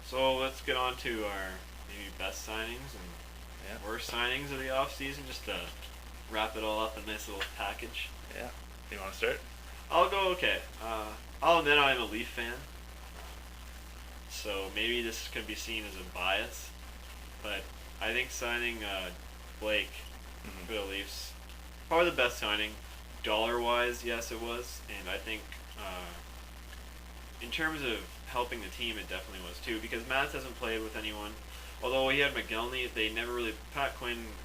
So let's get on to our maybe best signings and worst signings of the off season, just to wrap it all up in a nice little package. Yeah. You want to start? I'll go. Okay. I'll admit I'm a Leaf fan, so maybe this could be seen as a bias, but I think signing Blake for the Leafs probably the best signing. Dollar-wise, yes, it was, and I think in terms of helping the team, it definitely was too. Because Mats hasn't played with anyone, although he had McGillney. They never really Pat Quinn.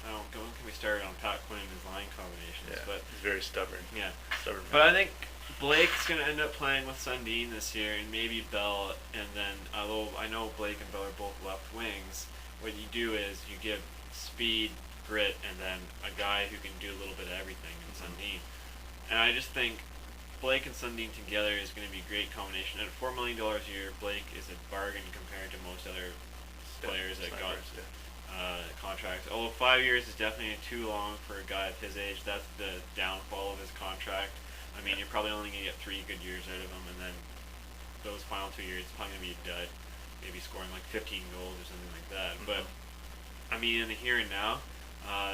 I don't. When can we start on Pat Quinn and his line combinations? Yeah, but he's very stubborn. Yeah, stubborn. But I think Blake's gonna end up playing with Sundin this year, and maybe Bell. And then, although I know Blake and Bell are both left wings, what you do is you give speed, grit, and then a guy who can do a little bit of everything in Sundin. And I just think Blake and Sundin together is going to be a great combination. At $4 million a year, Blake is a bargain compared to most other players that got contracts. Although 5 years is definitely too long for a guy of his age. That's the downfall of his contract. I mean, you're probably only going to get 3 good years out of him, and then those final 2 years, it's probably going to be a dud. Maybe scoring like 15 goals or something like that. But, I mean, in the here and now,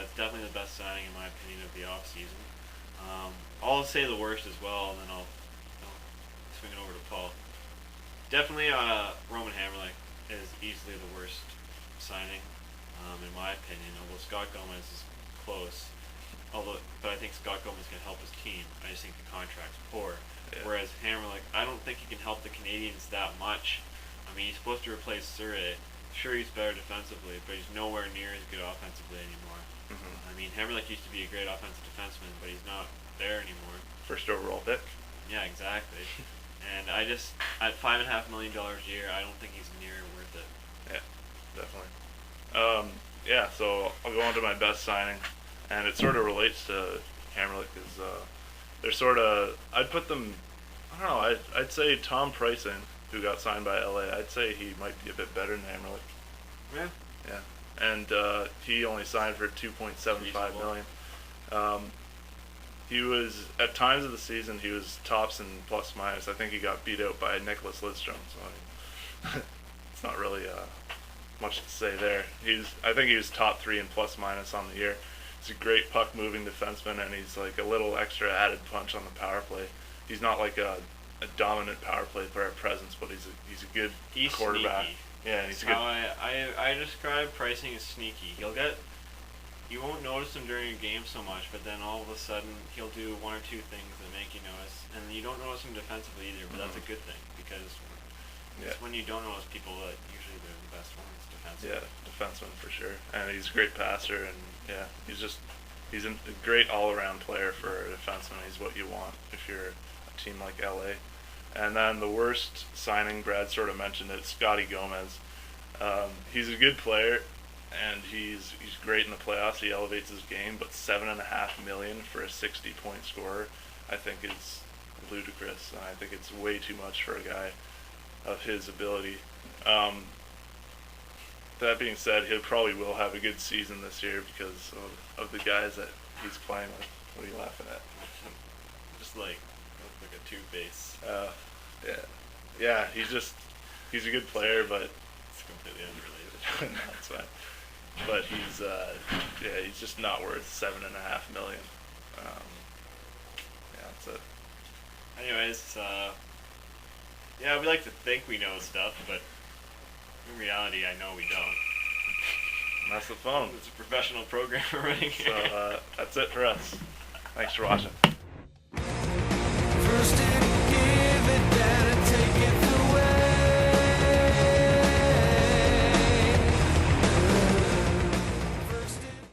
it's definitely the best signing, in my opinion, of the off-season. I'll say the worst as well, and then I'll swing it over to Paul. Definitely, Roman Hamrlik is easily the worst signing, in my opinion. Although Scott Gomez is close, but I think Scott Gomez can help his team. I just think the contract's poor. Yeah. Whereas Hamrlik, I don't think he can help the Canadians that much. I mean, he's supposed to replace Surrey. Sure, he's better defensively, but he's nowhere near as good offensively anymore. I mean, Hamrlik used to be a great offensive defenseman, but he's not there anymore. First overall pick. Yeah, exactly. And I just, at $5.5 million a year, I don't think he's near worth it. Yeah, definitely. Yeah, so I'll go on to my best signing, and it sort of relates to Hamrlik, because they're sort of, I'd put them, I don't know, I'd say Tom Pricing, who got signed by LA, I'd say he might be a bit better than Hamrlik. Yeah. Yeah. And he only signed for $2.75 million. He was, at times of the season, he was tops in plus minus. I think he got beat out by Nicholas Lidstrom, so I mean, it's not really much to say there. I think he was top 3 in plus minus on the year. He's a great puck moving defenseman, and he's like a little extra added punch on the power play. He's not like a dominant power play player presence, but he's a good quarterback. Sneaky. Yeah, and he's good. I describe Pricing as sneaky. You won't notice him during a game so much, but then all of a sudden he'll do 1 or 2 things that make you notice, and you don't notice him defensively either. But that's a good thing, because it's when you don't notice people that usually they're the best ones defensively. Yeah, defenseman for sure, and he's a great passer, and yeah, he's a great all-around player for a defenseman. He's what you want if you're a team like LA. And then the worst signing, Brad sort of mentioned it, Scotty Gomez. He's a good player, and he's great in the playoffs. He elevates his game, but $7.5 million for a 60-point scorer, I think is ludicrous. And I think it's way too much for a guy of his ability. That being said, he probably will have a good season this year because of the guys that he's playing with. What are you laughing at? Just like a two-base. Yeah, he's a good player, but it's completely unrelated. No, that's fine. But he's just not worth $7.5 million. That's it. Anyways, we like to think we know stuff, but in reality, I know we don't. That's the phone. It's a professional program we're running here. So that's it for us. Thanks for watching.